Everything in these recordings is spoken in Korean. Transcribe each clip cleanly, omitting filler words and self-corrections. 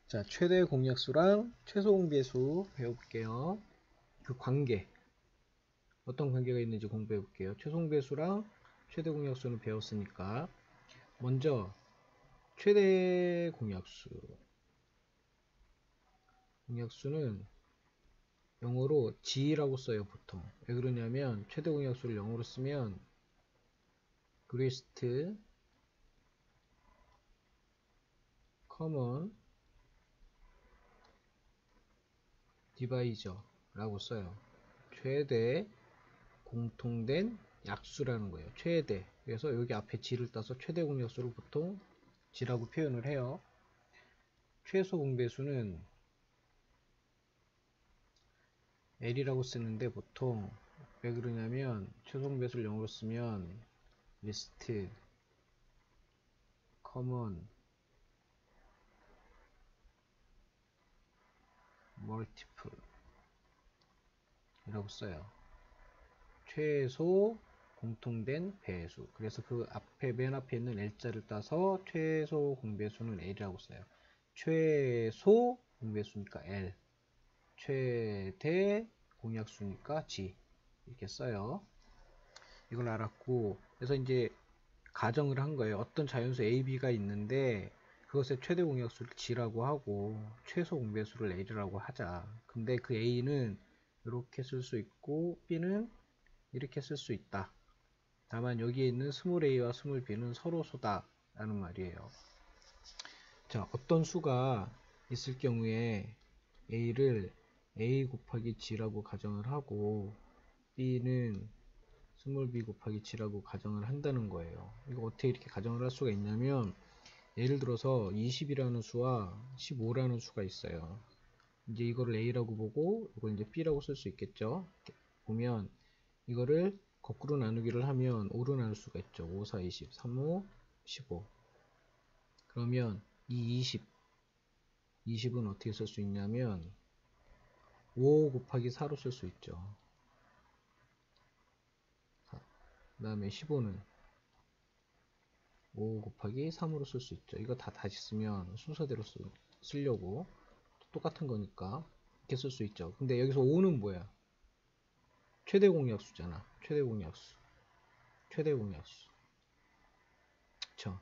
자, 최대 공약수랑 최소 공배수 배워볼게요. 그 관계, 어떤 관계가 있는지 공부해볼게요. 최소 공배수랑 최대 공약수는 배웠으니까 먼저 최대 공약수. 공약수는 영어로 G라고 써요, 보통. 왜 그러냐면 최대 공약수를 영어로 쓰면 greatest common divisor라고 써요. 최대 공통된 약수라는 거예요. 최대. 그래서 여기 앞에 G를 따서 최대 공약수를 보통 G라고 표현을 해요. 최소 공배수는 L이라고 쓰는데 보통 왜 그러냐면 최소 공배수를 영어로 쓰면 least common multiple 이라고 써요. 최소 공통된 배수. 그래서 그 앞에 맨 앞에 있는 L자를 따서 최소 공배수는 L이라고 써요. 최소 공배수니까 L, 최대 공약수니까 G 이렇게 써요. 이걸 알았고, 그래서 이제 가정을 한 거예요. 어떤 자연수 A, B가 있는데 그것의 최대 공약수를 G라고 하고 최소 공배수를 L이라고 하자. 근데 그 A는 이렇게 쓸 수 있고 B는 이렇게 쓸 수 있다. 다만 여기에 있는 스몰 a와 스몰 b는 서로 소다 라는 말이에요. 자, 어떤 수가 있을 경우에 a를 a 곱하기 g라고 가정을 하고 b는 스몰 b 곱하기 g라고 가정을 한다는 거예요. 이거 어떻게 이렇게 가정을 할 수가 있냐면, 예를 들어서 20이라는 수와 15라는 수가 있어요. 이제 이거를 a라고 보고 이걸 이제 b라고 쓸 수 있겠죠. 보면 이거를 거꾸로 나누기를 하면 5로 나눌 수가 있죠. 5, 4, 20, 3, 5, 15. 그러면 이 20은 어떻게 쓸 수 있냐면 5 곱하기 4로 쓸 수 있죠. 그 다음에 15는 5 곱하기 3으로 쓸 수 있죠. 이거 다 다시 쓰면 순서대로 쓰려고 똑같은 거니까 이렇게 쓸 수 있죠. 근데 여기서 5는 뭐야? 최대 공약수잖아. 최대 공약수. 최대 공약수. 그쵸?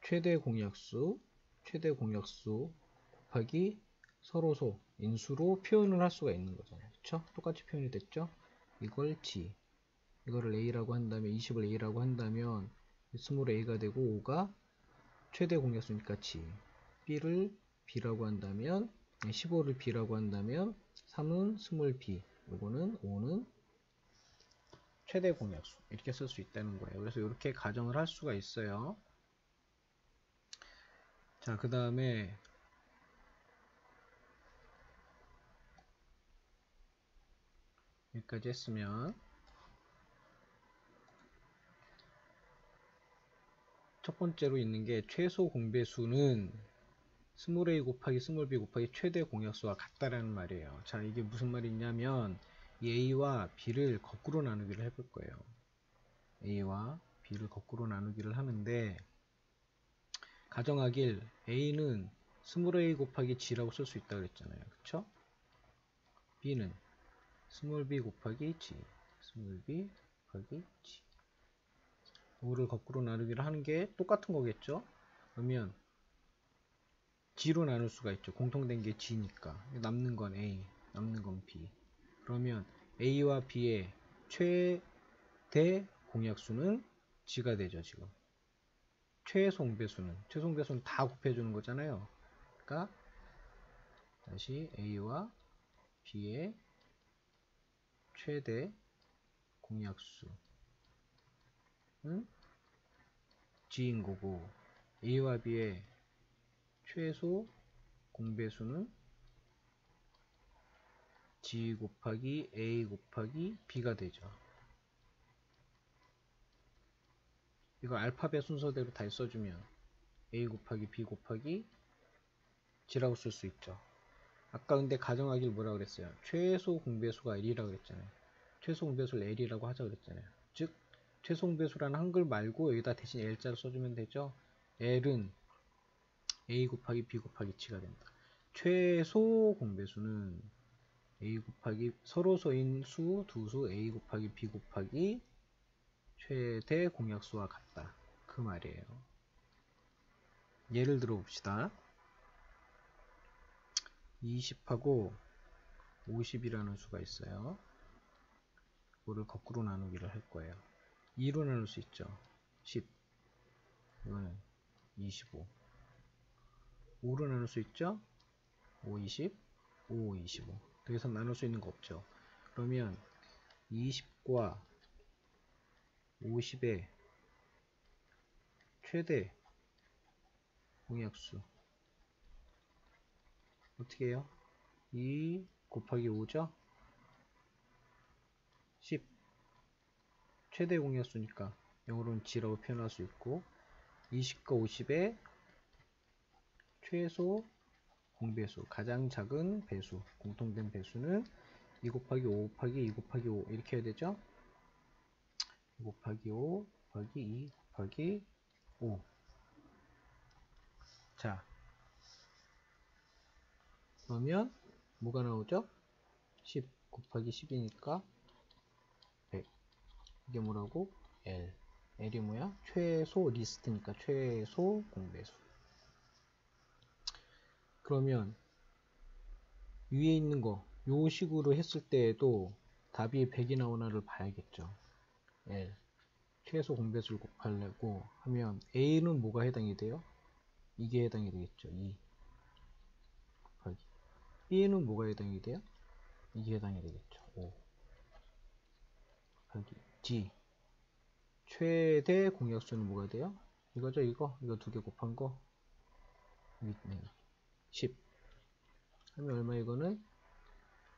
최대 공약수, 최대 공약수 곱하기 서로소, 인수로 표현을 할 수가 있는 거잖아요. 그쵸? 똑같이 표현이 됐죠? 이걸 G, 이거를 A라고 한다면, 20을 A라고 한다면 스몰 A가 되고 5가 최대 공약수니까 G, B를 B라고 한다면, 15를 B라고 한다면 3은 스몰 B, 요거는 5는 최대 공약수, 이렇게 쓸 수 있다는 거예요. 그래서 이렇게 가정을 할 수가 있어요. 자, 그 다음에 여기까지 했으면 첫 번째로 있는 게 최소 공배수는 스몰 a 곱하기 스몰 b 곱하기 최대 공약수와 같다라는 말이에요. 자, 이게 무슨 말이냐면 이 a와 b를 거꾸로 나누기를 해볼 거예요. a와 b를 거꾸로 나누기를 하는데, 가정하길 a는 스몰 a 곱하기 g라고 쓸 수 있다 그랬잖아요. 그쵸? b는 스몰 b 곱하기 g, 스몰 b 곱하기 g. 5를 거꾸로 나누기를 하는 게 똑같은 거겠죠? 그러면 G로 나눌 수가 있죠. 공통된 게 G니까. 남는 건 A, 남는 건 B. 그러면 A와 B의 최대 공약수는 G가 되죠, 지금. 최소공배수는 다 곱해주는 거잖아요. 그러니까 다시 A와 B의 최대 공약수는 G인 거고, A와 B의 최소 공배수는 G 곱하기 A 곱하기 B가 되죠. 이거 알파벳 순서대로 다 써주면 A 곱하기 B 곱하기 G라고 쓸 수 있죠. 아까 근데 가정하길 뭐라 그랬어요? 최소 공배수가 L이라고 그랬잖아요. 최소 공배수를 L이라고 하자 그랬잖아요. 즉 최소 공배수라는 한글 말고 여기다 대신 L자를 써주면 되죠. L은 A 곱하기 B 곱하기 G가 된다. 최소 공배수는 A 곱하기 서로소인 수 두 수 A 곱하기 B 곱하기 최대 공약수와 같다. 그 말이에요. 예를 들어 봅시다. 20하고 50이라는 수가 있어요. 그거를 거꾸로 나누기를 할 거예요. 2로 나눌 수 있죠. 10. 이거는 25. 5로 나눌 수 있죠. 5, 20, 5, 25. 더 이상 나눌 수 있는 거 없죠. 그러면 20과 50의 최대 공약수 어떻게 해요? 2 곱하기 5죠? 10. 최대 공약수니까 영어로는 G라고 표현할 수 있고 20과 50의 최소 공배수, 가장 작은 배수, 공통된 배수는 2 곱하기 5 곱하기 2 곱하기 5 이렇게 해야 되죠? 2 곱하기 5 곱하기 2 곱하기 5. 자, 그러면 뭐가 나오죠? 10 곱하기 10이니까 100. 이게 뭐라고? L. L이 뭐야? 최소 리스트니까 최소 공배수. 그러면 위에 있는 거, 요 식으로 했을 때에도 답이 100이 나오나를 봐야겠죠. L. 최소 공배수를 곱하려고 하면 A는 뭐가 해당이 돼요? 이게 해당이 되겠죠. 2 곱하기. B는 뭐가 해당이 돼요? 이게 해당이 되겠죠. 5 곱하기 G. 최대 공약수는 뭐가 돼요? 이거죠, 이거 두 개 곱한 거. 여기 있네요. 10 하면 얼마? 이거는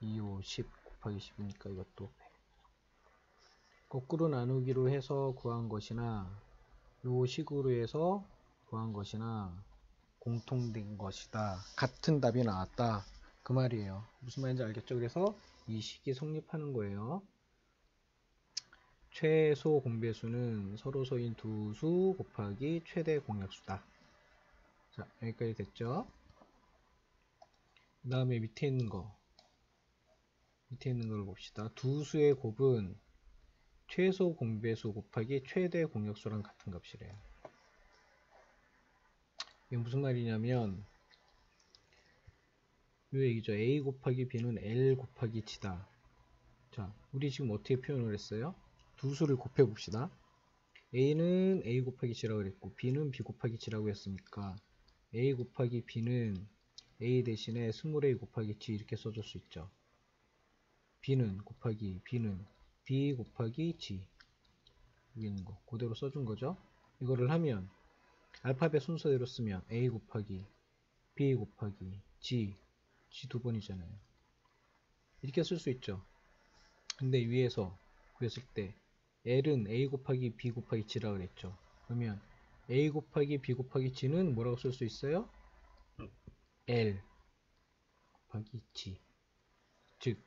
2, 5, 10 곱하기 10이니까 이것도 100. 거꾸로 나누기로 해서 구한 것이나 요 식으로 해서 구한 것이나 공통된 것이다. 같은 답이 나왔다. 그 말이에요. 무슨 말인지 알겠죠? 그래서 이 식이 성립하는 거예요. 최소 공배수는 서로소인 두 수 곱하기 최대 공약수다. 자, 여기까지 됐죠? 그 다음에 밑에 있는 걸 봅시다. 두 수의 곱은 최소 공배수 곱하기 최대 공약수랑 같은 값이래요. 이게 무슨 말이냐면 이 얘기죠. A 곱하기 B는 L 곱하기 G다. 자, 우리 지금 어떻게 표현을 했어요? 두 수를 곱해 봅시다. A는 A 곱하기 G라고 그랬고 B는 B 곱하기 G라고 했으니까 A 곱하기 B는 A 대신에 스몰 a 곱하기 G 이렇게 써줄 수 있죠. B는 B 곱하기 G 여기 있는 거 그대로 써준 거죠. 이거를 하면 알파벳 순서대로 쓰면 A 곱하기 B 곱하기 G 두 번이잖아요. 이렇게 쓸 수 있죠. 근데 위에서 구했을 때 L은 A 곱하기 B 곱하기 G라고 그랬죠. 그러면 A 곱하기 B 곱하기 G는 뭐라고 쓸 수 있어요? L 곱하기 G. 즉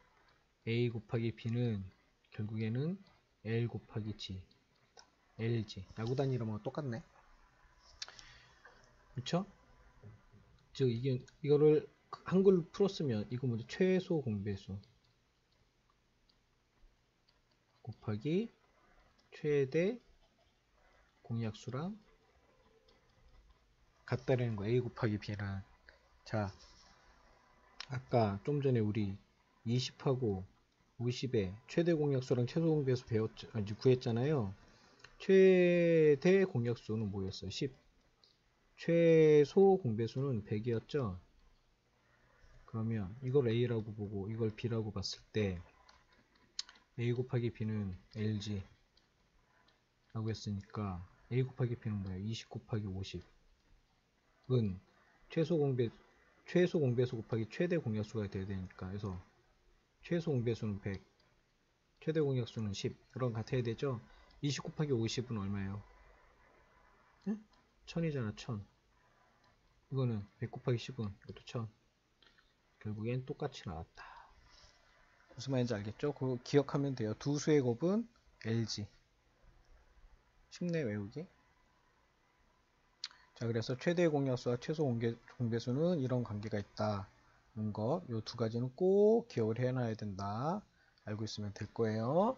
A 곱하기 B는 결국에는 L 곱하기 G LG. 야구단이라면 똑같네. 그쵸? 즉 이거를 한글로 풀었으면 이거 먼저 최소 공배수 곱하기 최대 공약수랑 같다라는 거. A 곱하기 B랑. 자, 아까 좀 전에 우리 20하고 50의 최대 공약수랑 최소 공배수 구했잖아요. 최대 공약수는 뭐였어요? 10. 최소 공배수는 100이었죠. 그러면 이걸 A라고 보고 이걸 B라고 봤을 때 A 곱하기 B는 LG 라고 했으니까 A 곱하기 B는 뭐예요? 20 곱하기 50은 최소 공배수 곱하기 최대 공약수가 돼야 되니까 그래서 최소 공배수는 100 최대 공약수는 10 그런 같아야 되죠. 20 곱하기 50은 얼마예요? 1000이잖아. 1000. 이거는 100 곱하기 10은 이것도 1000. 결국엔 똑같이 나왔다. 무슨 말인지 알겠죠? 그거 기억하면 돼요. 두 수의 곱은 LG. 쉽네 외우기. 자, 그래서 최대 공약수와 최소 공배수는 이런 관계가 있다는 거, 요 두 가지는 꼭 기억을 해놔야 된다. 알고 있으면 될 거예요.